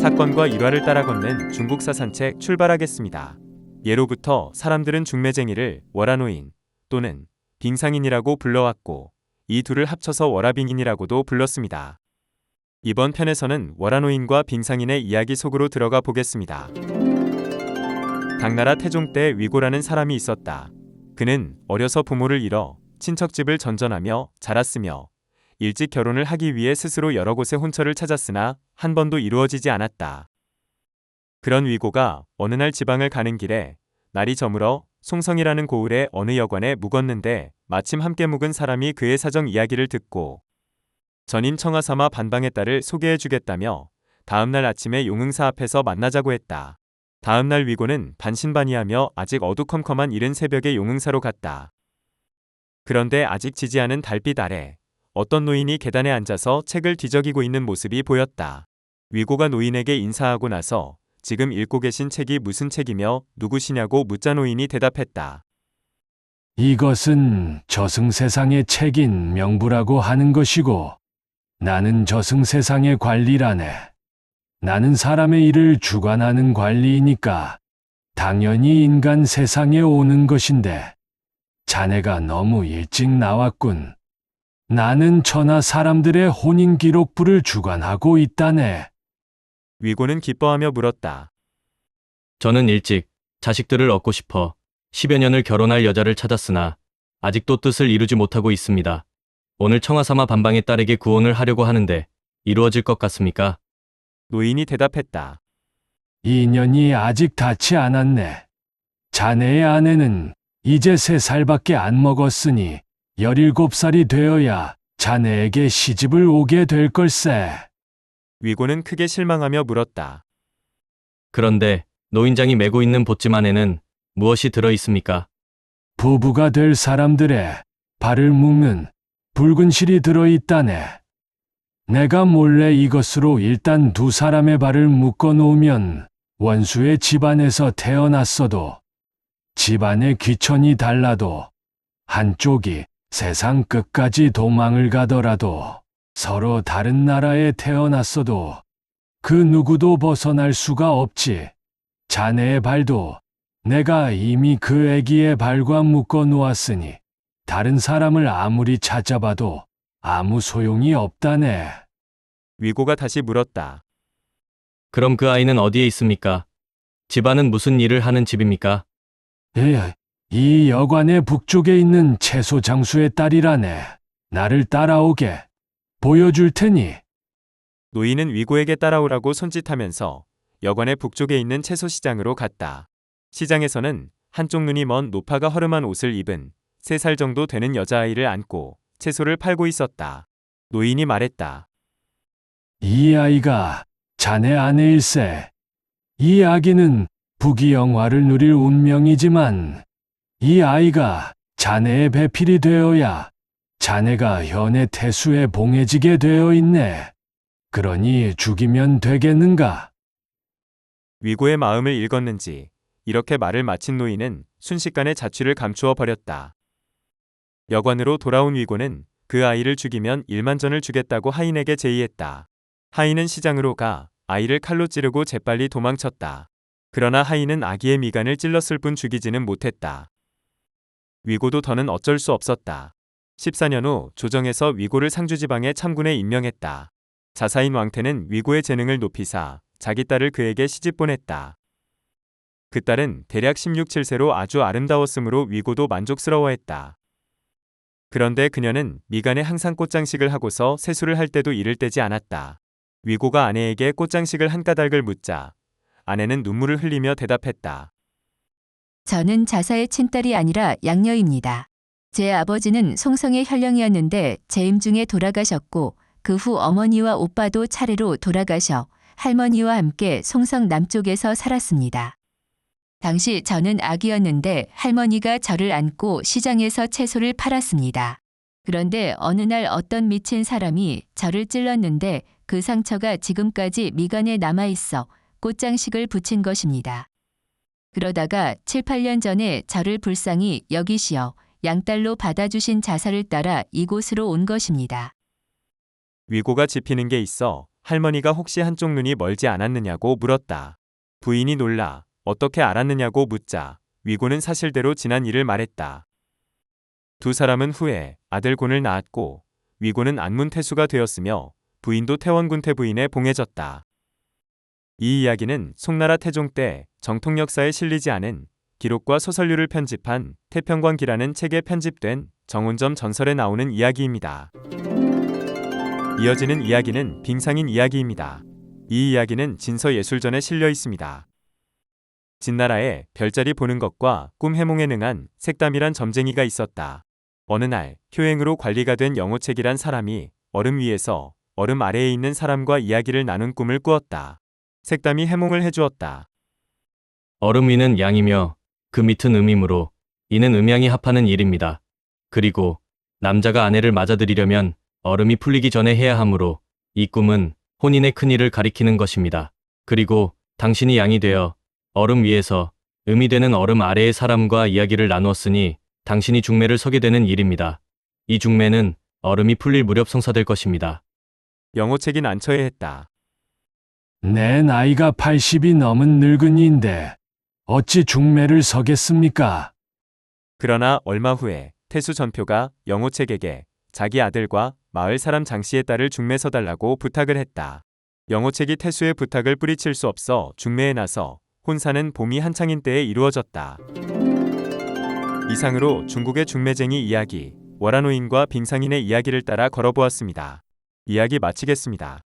사건과 일화를 따라 걷는 중국사 산책 출발하겠습니다. 예로부터 사람들은 중매쟁이를 월화노인 또는 빙상인이라고 불러왔고 이 둘을 합쳐서 월화빙인이라고도 불렀습니다. 이번 편에서는 월화노인과 빙상인의 이야기 속으로 들어가 보겠습니다. 당나라 태종 때 위고라는 사람이 있었다. 그는 어려서 부모를 잃어 친척집을 전전하며 자랐으며 일찍 결혼을 하기 위해 스스로 여러 곳에 혼처를 찾았으나 한 번도 이루어지지 않았다. 그런 위고가 어느 날 지방을 가는 길에 날이 저물어 송성이라는 고을의 어느 여관에 묵었는데 마침 함께 묵은 사람이 그의 사정 이야기를 듣고 전임 청하사마 반방의 딸을 소개해 주겠다며 다음날 아침에 용흥사 앞에서 만나자고 했다. 다음날 위고는 반신반의하며 아직 어두컴컴한 이른 새벽에 용흥사로 갔다. 그런데 아직 지지 않은 달빛 아래 어떤 노인이 계단에 앉아서 책을 뒤적이고 있는 모습이 보였다. 위고가 노인에게 인사하고 나서 지금 읽고 계신 책이 무슨 책이며 누구시냐고 묻자 노인이 대답했다. 이것은 저승세상의 책인 명부라고 하는 것이고 나는 저승세상의 관리라네. 나는 사람의 일을 주관하는 관리이니까 당연히 인간 세상에 오는 것인데 자네가 너무 일찍 나왔군. 나는 천하 사람들의 혼인기록부를 주관하고 있다네. 위고는 기뻐하며 물었다. 저는 일찍 자식들을 얻고 싶어 10여 년을 결혼할 여자를 찾았으나 아직도 뜻을 이루지 못하고 있습니다. 오늘 청하사마 반방의 딸에게 구혼을 하려고 하는데 이루어질 것 같습니까? 노인이 대답했다. 인연이 아직 닿지 않았네. 자네의 아내는 이제 3살밖에 안 먹었으니 17살이 되어야 자네에게 시집을 오게 될 걸세. 위고는 크게 실망하며 물었다. 그런데 노인장이 메고 있는 보찜 안에는 무엇이 들어 있습니까? 부부가 될 사람들의 발을 묶는 붉은 실이 들어있다네. 내가 몰래 이것으로 일단 2사람의 발을 묶어 놓으면 원수의 집안에서 태어났어도 집안의 귀천이 달라도 한쪽이 세상 끝까지 도망을 가더라도 서로 다른 나라에 태어났어도 그 누구도 벗어날 수가 없지. 자네의 발도 내가 이미 그 애기의 발과 묶어 놓았으니 다른 사람을 아무리 찾아봐도 아무 소용이 없다네. 위고가 다시 물었다. 그럼 그 아이는 어디에 있습니까? 집안은 무슨 일을 하는 집입니까? 이 여관의 북쪽에 있는 채소 장수의 딸이라네. 나를 따라오게. 보여줄 테니. 노인은 위고에게 따라오라고 손짓하면서 여관의 북쪽에 있는 채소시장으로 갔다. 시장에서는 한쪽 눈이 먼 노파가 허름한 옷을 입은 3살 정도 되는 여자아이를 안고 채소를 팔고 있었다. 노인이 말했다. 이 아이가 자네 아내일세. 이 아기는 부귀영화를 누릴 운명이지만 이 아이가 자네의 배필이 되어야 자네가 현의 태수에 봉해지게 되어 있네. 그러니 죽이면 되겠는가? 위고의 마음을 읽었는지 이렇게 말을 마친 노인은 순식간에 자취를 감추어 버렸다. 여관으로 돌아온 위고는 그 아이를 죽이면 1만전을 주겠다고 하인에게 제의했다. 하인은 시장으로 가 아이를 칼로 찌르고 재빨리 도망쳤다. 그러나 하인은 아기의 미간을 찔렀을 뿐 죽이지는 못했다. 위고도 더는 어쩔 수 없었다. 14년 후 조정에서 위고를 상주지방의 참군에 임명했다. 자사인 왕태는 위고의 재능을 높이사 자기 딸을 그에게 시집 보냈다. 그 딸은 대략 16, 17세로 아주 아름다웠으므로 위고도 만족스러워했다. 그런데 그녀는 미간에 항상 꽃장식을 하고서 세수를 할 때도 이를 떼지 않았다. 위고가 아내에게 꽃장식을 한 까닭을 묻자 아내는 눈물을 흘리며 대답했다. 저는 자사의 친딸이 아니라 양녀입니다. 제 아버지는 송성의 현령이었는데 재임 중에 돌아가셨고 그 후 어머니와 오빠도 차례로 돌아가셔 할머니와 함께 송성 남쪽에서 살았습니다. 당시 저는 아기였는데 할머니가 저를 안고 시장에서 채소를 팔았습니다. 그런데 어느 날 어떤 미친 사람이 저를 찔렀는데 그 상처가 지금까지 미간에 남아있어 꽃장식을 붙인 것입니다. 그러다가 7, 8년 전에 저를 불쌍히 여기시어 양딸로 받아주신 자사를 따라 이곳으로 온 것입니다. 위고가 짚히는 게 있어 할머니가 혹시 한쪽 눈이 멀지 않았느냐고 물었다. 부인이 놀라 어떻게 알았느냐고 묻자 위고는 사실대로 지난 일을 말했다. 두 사람은 후에 아들 곤을 낳았고 위고는 안문태수가 되었으며 부인도 태원군태 부인에 봉해졌다. 이 이야기는 송나라 태종 때 정통 역사에 실리지 않은 기록과 소설류를 편집한 태평광기라는 책에 편집된 정운점 전설에 나오는 이야기입니다. 이어지는 이야기는 빙상인 이야기입니다. 이 이야기는 진서예술전에 실려 있습니다. 진나라에 별자리 보는 것과 꿈 해몽에 능한 색담이란 점쟁이가 있었다. 어느 날 효행으로 관리가 된 영호책이란 사람이 얼음 위에서 얼음 아래에 있는 사람과 이야기를 나눈 꿈을 꾸었다. 색담이 해몽을 해주었다. 얼음 위는 양이며 그 밑은 음이므로 이는 음양이 합하는 일입니다. 그리고 남자가 아내를 맞아들이려면 얼음이 풀리기 전에 해야 하므로 이 꿈은 혼인의 큰일을 가리키는 것입니다. 그리고 당신이 양이 되어 얼음 위에서 음이 되는 얼음 아래의 사람과 이야기를 나누었으니 당신이 중매를 서게 되는 일입니다. 이 중매는 얼음이 풀릴 무렵 성사될 것입니다. 영호책이 난처해했다. 내 나이가 80이 넘은 늙은이인데 어찌 중매를 서겠습니까? 그러나 얼마 후에 태수 전표가 영호책에게 자기 아들과 마을 사람 장씨의 딸을 중매 서달라고 부탁을 했다. 영호책이 태수의 부탁을 뿌리칠 수 없어 중매에 나서 혼사는 봄이 한창인 때에 이루어졌다. 이상으로 중국의 중매쟁이 이야기, 월화노인과 빙상인의 이야기를 따라 걸어보았습니다. 이야기 마치겠습니다.